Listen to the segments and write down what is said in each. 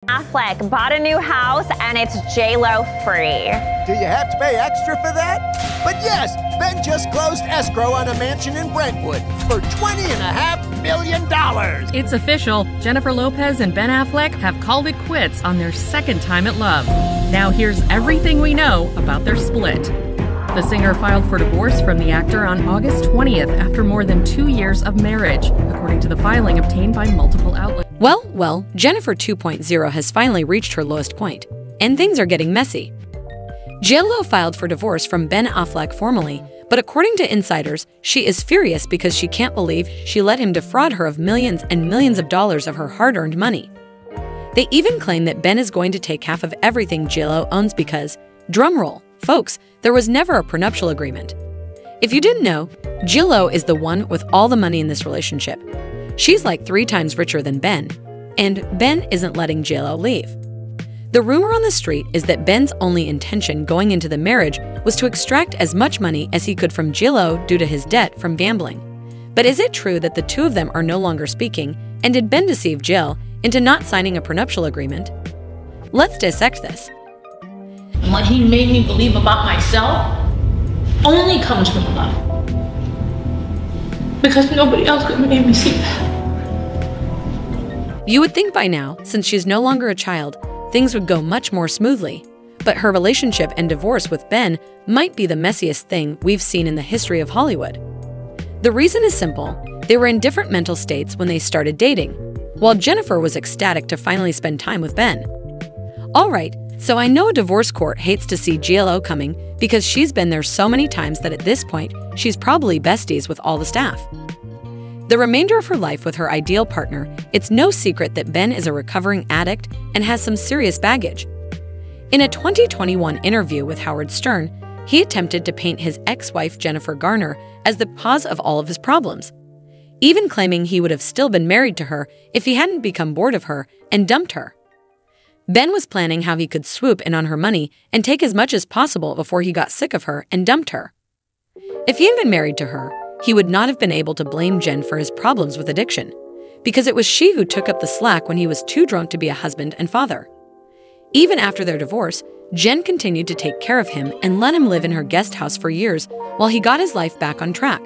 Affleck bought a new house and it's J-Lo free. Do you have to pay extra for that? But yes, Ben just closed escrow on a mansion in Brentwood for $20.5 million. It's official. Jennifer Lopez and Ben Affleck have called it quits on their second time at love. Now here's everything we know about their split. The singer filed for divorce from the actor on August 20th after more than 2 years of marriage, according to the filing obtained by multiple outlets. Well, Jennifer 2.0 has finally reached her lowest point, and things are getting messy. J-Lo filed for divorce from Ben Affleck formally, but according to insiders, she is furious because she can't believe she let him defraud her of millions and millions of dollars of her hard-earned money. They even claim that Ben is going to take half of everything J-Lo owns because, drumroll, folks, there was never a prenuptial agreement. If you didn't know, J-Lo is the one with all the money in this relationship. She's like 3 times richer than Ben, and Ben isn't letting J-Lo leave. The rumor on the street is that Ben's only intention going into the marriage was to extract as much money as he could from J-Lo due to his debt from gambling. But is it true that the two of them are no longer speaking, and did Ben deceive Jill into not signing a prenuptial agreement? Let's dissect this. And what he made me believe about myself only comes from love. Because nobody else could make me see that. You would think by now, since she's no longer a child, things would go much more smoothly. But her relationship and divorce with Ben might be the messiest thing we've seen in the history of Hollywood. The reason is simple. They were in different mental states when they started dating, while Jennifer was ecstatic to finally spend time with Ben. Alright, so I know a divorce court hates to see J-Lo coming because she's been there so many times that at this point, she's probably besties with all the staff. The remainder of her life with her ideal partner, it's no secret that Ben is a recovering addict and has some serious baggage. In a 2021 interview with Howard Stern, he attempted to paint his ex-wife Jennifer Garner as the cause of all of his problems, even claiming he would have still been married to her if he hadn't become bored of her and dumped her. Ben was planning how he could swoop in on her money and take as much as possible before he got sick of her and dumped her. If he had been married to her, he would not have been able to blame Jen for his problems with addiction, because it was she who took up the slack when he was too drunk to be a husband and father. Even after their divorce, Jen continued to take care of him and let him live in her guest house for years while he got his life back on track.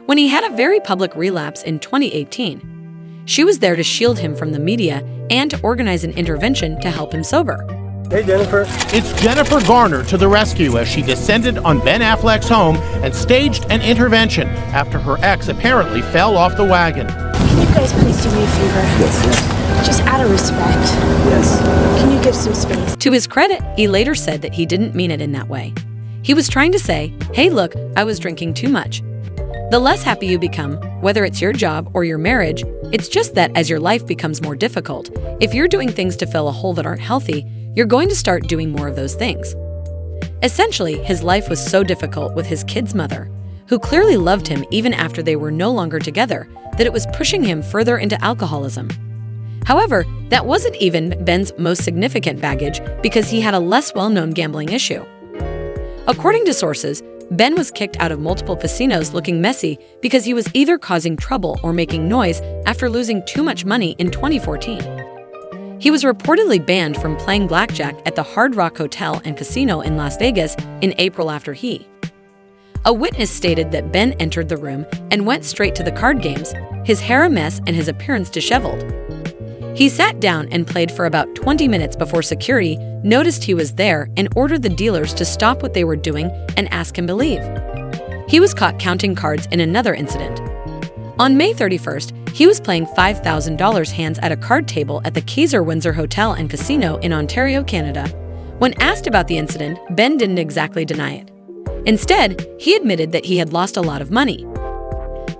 When he had a very public relapse in 2018, she was there to shield him from the media and to organize an intervention to help him sober. Hey, Jennifer. It's Jennifer Garner to the rescue as she descended on Ben Affleck's home and staged an intervention after her ex apparently fell off the wagon. Can you guys please do me a favor? Yes. Just out of respect. Yes. Can you give some space? To his credit, he later said that he didn't mean it in that way. He was trying to say, hey look, I was drinking too much. The less happy you become, whether it's your job or your marriage, it's just that as your life becomes more difficult, if you're doing things to fill a hole that aren't healthy, you're going to start doing more of those things. Essentially, his life was so difficult with his kid's mother, who clearly loved him even after they were no longer together, that it was pushing him further into alcoholism. However, that wasn't even Ben's most significant baggage because he had a less well-known gambling issue. According to sources, Ben was kicked out of multiple casinos looking messy because he was either causing trouble or making noise after losing too much money in 2014. He was reportedly banned from playing blackjack at the Hard Rock Hotel and Casino in Las Vegas in April after a witness stated that Ben entered the room and went straight to the card games, his hair a mess and his appearance disheveled. He sat down and played for about 20 minutes before security noticed he was there and ordered the dealers to stop what they were doing and ask him to leave. He was caught counting cards in another incident. On May 31st, he was playing $5,000 hands at a card table at the Kaiser Windsor Hotel and Casino in Ontario, Canada. When asked about the incident, Ben didn't exactly deny it. Instead, he admitted that he had lost a lot of money.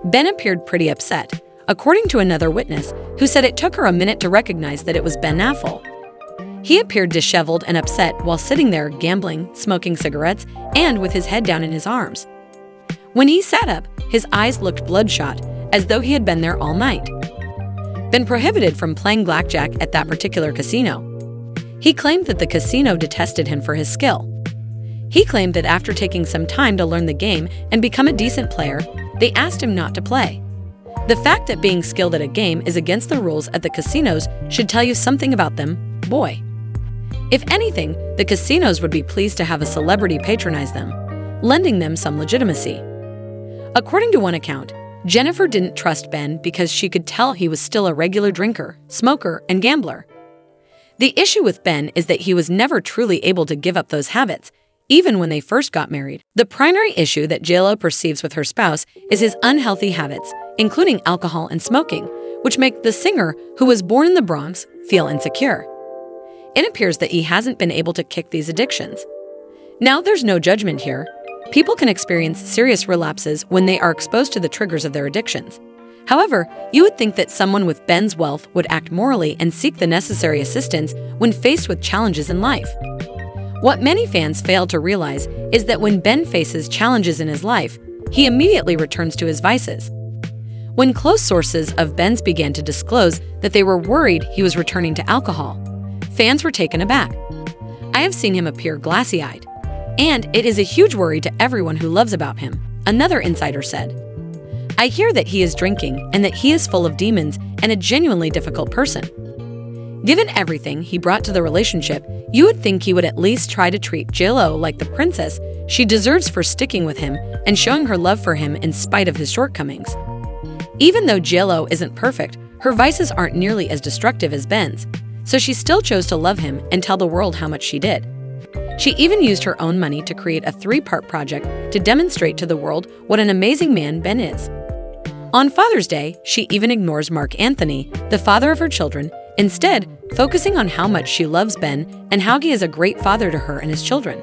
Ben appeared pretty upset, according to another witness who said it took her a minute to recognize that it was Ben Affleck. He appeared disheveled and upset while sitting there gambling, smoking cigarettes, and with his head down in his arms. When he sat up, his eyes looked bloodshot, as though he had been there all night. Been prohibited from playing blackjack at that particular casino. He claimed that the casino detested him for his skill. He claimed that after taking some time to learn the game and become a decent player, they asked him not to play. The fact that being skilled at a game is against the rules at the casinos should tell you something about them boy. If anything, the casinos would be pleased to have a celebrity patronize them, lending them some legitimacy. According to one account, Jennifer didn't trust Ben because she could tell he was still a regular drinker, smoker, and gambler. The issue with Ben is that he was never truly able to give up those habits, even when they first got married. The primary issue that JLo perceives with her spouse is his unhealthy habits, including alcohol and smoking, which make the singer, who was born in the Bronx, feel insecure. It appears that he hasn't been able to kick these addictions. Now, there's no judgment here. People can experience serious relapses when they are exposed to the triggers of their addictions. However, you would think that someone with Ben's wealth would act morally and seek the necessary assistance when faced with challenges in life. What many fans fail to realize is that when Ben faces challenges in his life, he immediately returns to his vices. When close sources of Ben's began to disclose that they were worried he was returning to alcohol, fans were taken aback. I have seen him appear glassy-eyed, and it is a huge worry to everyone who loves about him, another insider said. I hear that he is drinking and that he is full of demons and a genuinely difficult person. Given everything he brought to the relationship, you would think he would at least try to treat JLo like the princess she deserves for sticking with him and showing her love for him in spite of his shortcomings. Even though JLo isn't perfect, her vices aren't nearly as destructive as Ben's, so she still chose to love him and tell the world how much she did. She even used her own money to create a 3-part project to demonstrate to the world what an amazing man Ben is. On Father's Day, she even ignores Mark Anthony, the father of her children, instead focusing on how much she loves Ben and how he is a great father to her and his children.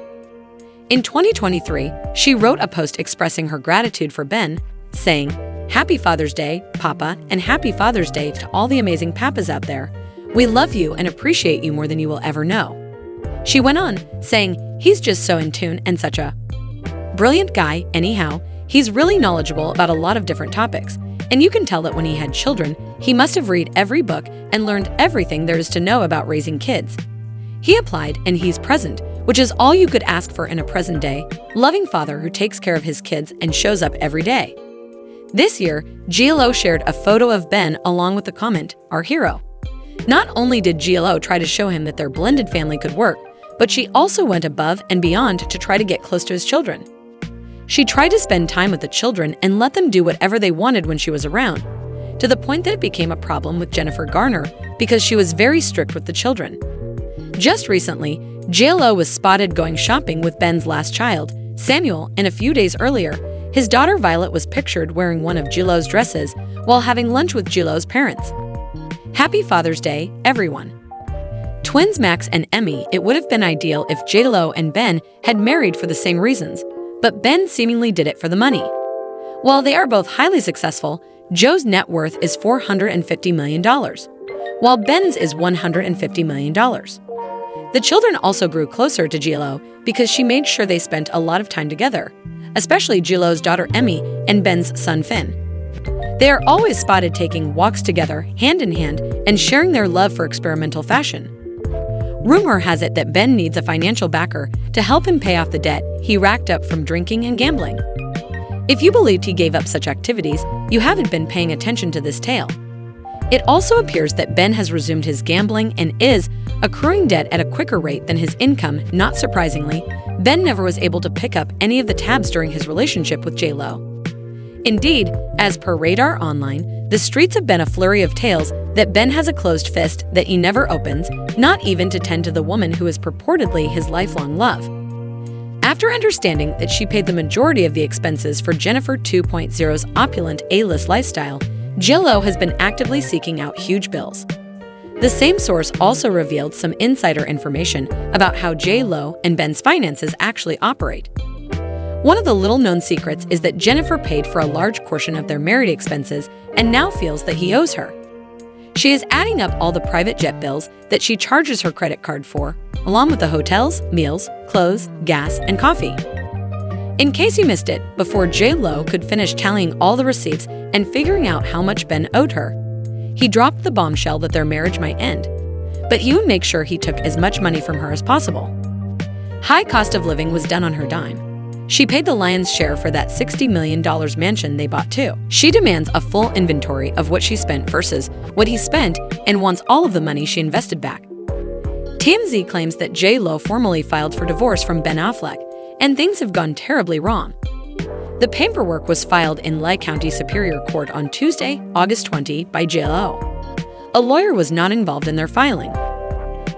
In 2023, she wrote a post expressing her gratitude for Ben, saying, "Happy Father's Day, Papa, and Happy Father's Day to all the amazing papas out there. We love you and appreciate you more than you will ever know." She went on, saying, "He's just so in tune and such a brilliant guy anyhow. He's really knowledgeable about a lot of different topics, and you can tell that when he had children, he must have read every book and learned everything there is to know about raising kids. He applied and he's present, which is all you could ask for in a present-day, loving father who takes care of his kids and shows up every day." This year, JLo shared a photo of Ben along with the comment, "Our hero." Not only did JLo try to show him that their blended family could work, but she also went above and beyond to try to get close to his children. She tried to spend time with the children and let them do whatever they wanted when she was around, to the point that it became a problem with Jennifer Garner because she was very strict with the children. Just recently, JLo was spotted going shopping with Ben's last child, Samuel, and a few days earlier, his daughter Violet was pictured wearing one of JLo's dresses while having lunch with JLo's parents. Happy Father's Day, everyone. Twins Max and Emmy, it would have been ideal if JLo and Ben had married for the same reasons, but Ben seemingly did it for the money. While they are both highly successful, Joe's net worth is $450 million, while Ben's is $150 million. The children also grew closer to JLo because she made sure they spent a lot of time together, especially JLo's daughter Emmy and Ben's son Finn. They are always spotted taking walks together, hand in hand, and sharing their love for experimental fashion. Rumor has it that Ben needs a financial backer to help him pay off the debt he racked up from drinking and gambling. If you believed he gave up such activities, you haven't been paying attention to this tale. It also appears that Ben has resumed his gambling and is accruing debt at a quicker rate than his income. Not surprisingly, Ben never was able to pick up any of the tabs during his relationship with JLo. Indeed, as per Radar Online, the streets have been a flurry of tales that Ben has a closed fist that he never opens, not even to tend to the woman who is purportedly his lifelong love. After understanding that she paid the majority of the expenses for Jennifer 2.0's opulent A-list lifestyle, JLo has been actively seeking out huge bills. The same source also revealed some insider information about how JLo and Ben's finances actually operate. One of the little-known secrets is that Jennifer paid for a large portion of their married expenses and now feels that he owes her. She is adding up all the private jet bills that she charges her credit card for, along with the hotels, meals, clothes, gas, and coffee. In case you missed it, before JLo could finish tallying all the receipts and figuring out how much Ben owed her, he dropped the bombshell that their marriage might end, but he would make sure he took as much money from her as possible. High cost of living was done on her dime. She paid the lion's share for that $60 million mansion they bought too. She demands a full inventory of what she spent versus what he spent and wants all of the money she invested back. TMZ claims that J.Lo formally filed for divorce from Ben Affleck, and things have gone terribly wrong. The paperwork was filed in Lehigh County Superior Court on Tuesday, August 20, by J.Lo. A lawyer was not involved in their filing.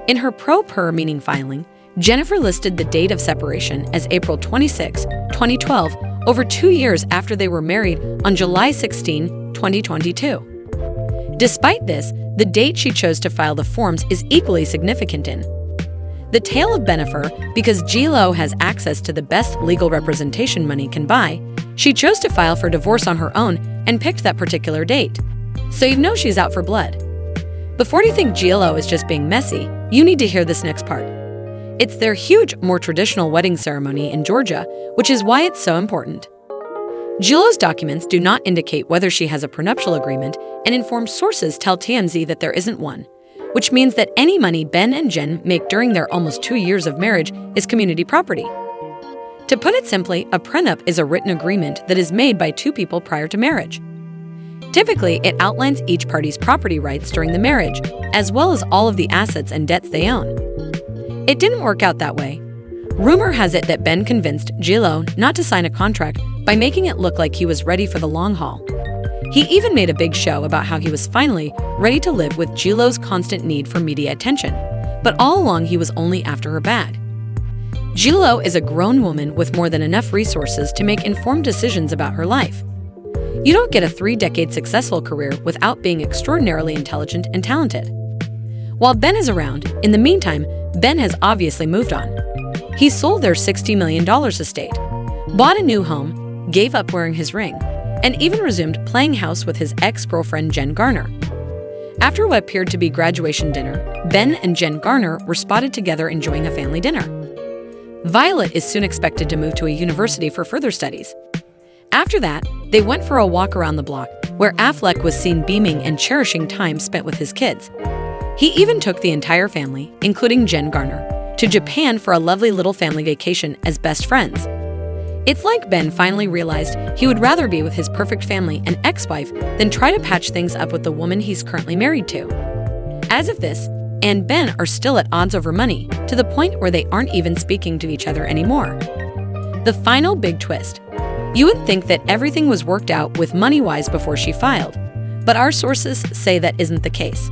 In her pro per meaning filing, Jennifer listed the date of separation as April 26, 2012, over 2 years after they were married on July 16, 2022. Despite this, the date she chose to file the forms is equally significant in the tale of Bennifer. Because J.Lo has access to the best legal representation money can buy, she chose to file for divorce on her own and picked that particular date. So you know she's out for blood. Before you think J.Lo is just being messy, you need to hear this next part. It's their huge, more traditional wedding ceremony in Georgia, which is why it's so important. J.Lo's documents do not indicate whether she has a prenuptial agreement, and informed sources tell TMZ that there isn't one, which means that any money Ben and Jen make during their almost 2 years of marriage is community property. To put it simply, a prenup is a written agreement that is made by two people prior to marriage. Typically, it outlines each party's property rights during the marriage, as well as all of the assets and debts they own. It didn't work out that way. Rumor has it that Ben convinced J.Lo not to sign a contract by making it look like he was ready for the long haul. He even made a big show about how he was finally ready to live with J.Lo's constant need for media attention, but all along he was only after her bag. J.Lo is a grown woman with more than enough resources to make informed decisions about her life. You don't get a 3-decade successful career without being extraordinarily intelligent and talented. While Ben is around, in the meantime, Ben has obviously moved on. He sold their $60 million estate, bought a new home, gave up wearing his ring, and even resumed playing house with his ex-girlfriend Jen Garner. After what appeared to be graduation dinner, Ben and Jen Garner were spotted together enjoying a family dinner. Violet is soon expected to move to a university for further studies. After that, they went for a walk around the block, where Affleck was seen beaming and cherishing time spent with his kids. He even took the entire family, including Jen Garner, to Japan for a lovely little family vacation as best friends. It's like Ben finally realized he would rather be with his perfect family and ex-wife than try to patch things up with the woman he's currently married to. As if this and Ben are still at odds over money, to the point where they aren't even speaking to each other anymore. The final big twist. You would think that everything was worked out with money-wise before she filed, but our sources say that isn't the case.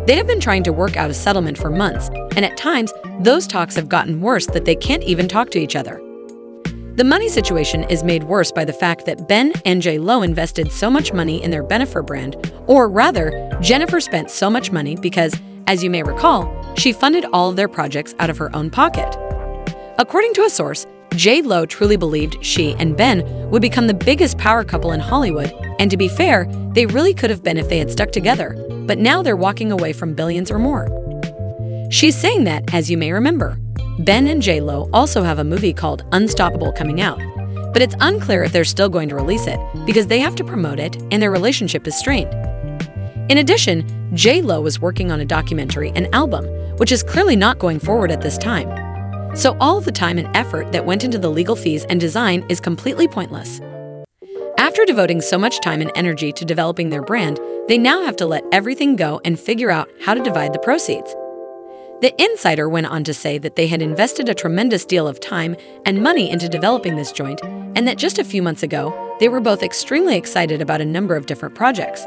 They have been trying to work out a settlement for months, and at times, those talks have gotten worse that they can't even talk to each other. The money situation is made worse by the fact that Ben and J.Lo invested so much money in their Bennifer brand, or rather, Jennifer spent so much money because, as you may recall, she funded all of their projects out of her own pocket. According to a source, J.Lo truly believed she and Ben would become the biggest power couple in Hollywood, and to be fair, they really could have been if they had stuck together, but now they're walking away from billions or more. She's saying that, as you may remember, Ben and J.Lo also have a movie called Unstoppable coming out, but it's unclear if they're still going to release it because they have to promote it and their relationship is strained. In addition, J.Lo is working on a documentary and album, which is clearly not going forward at this time. So all of the time and effort that went into the legal fees and design is completely pointless. After devoting so much time and energy to developing their brand, they now have to let everything go and figure out how to divide the proceeds. The insider went on to say that they had invested a tremendous deal of time and money into developing this joint, and that just a few months ago, they were both extremely excited about a number of different projects.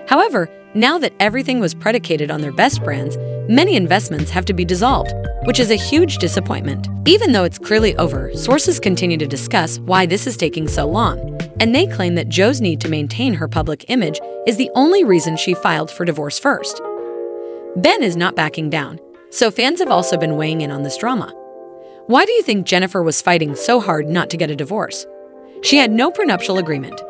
However, now that everything was predicated on their best brands, many investments have to be dissolved, which is a huge disappointment. Even though it's clearly over, sources continue to discuss why this is taking so long, and they claim that Jo's need to maintain her public image is the only reason she filed for divorce first. Ben is not backing down, so fans have also been weighing in on this drama. Why do you think Jennifer was fighting so hard not to get a divorce? She had no prenuptial agreement.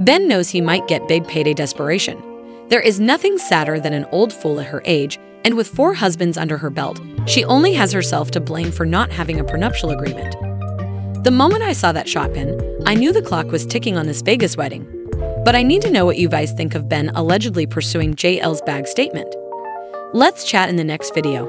Ben knows he might get big payday desperation. There is nothing sadder than an old fool at her age, and with 4 husbands under her belt, she only has herself to blame for not having a prenuptial agreement. The moment I saw that shotgun, I knew the clock was ticking on this Vegas wedding. But I need to know what you guys think of Ben allegedly pursuing JL's bag statement. Let's chat in the next video.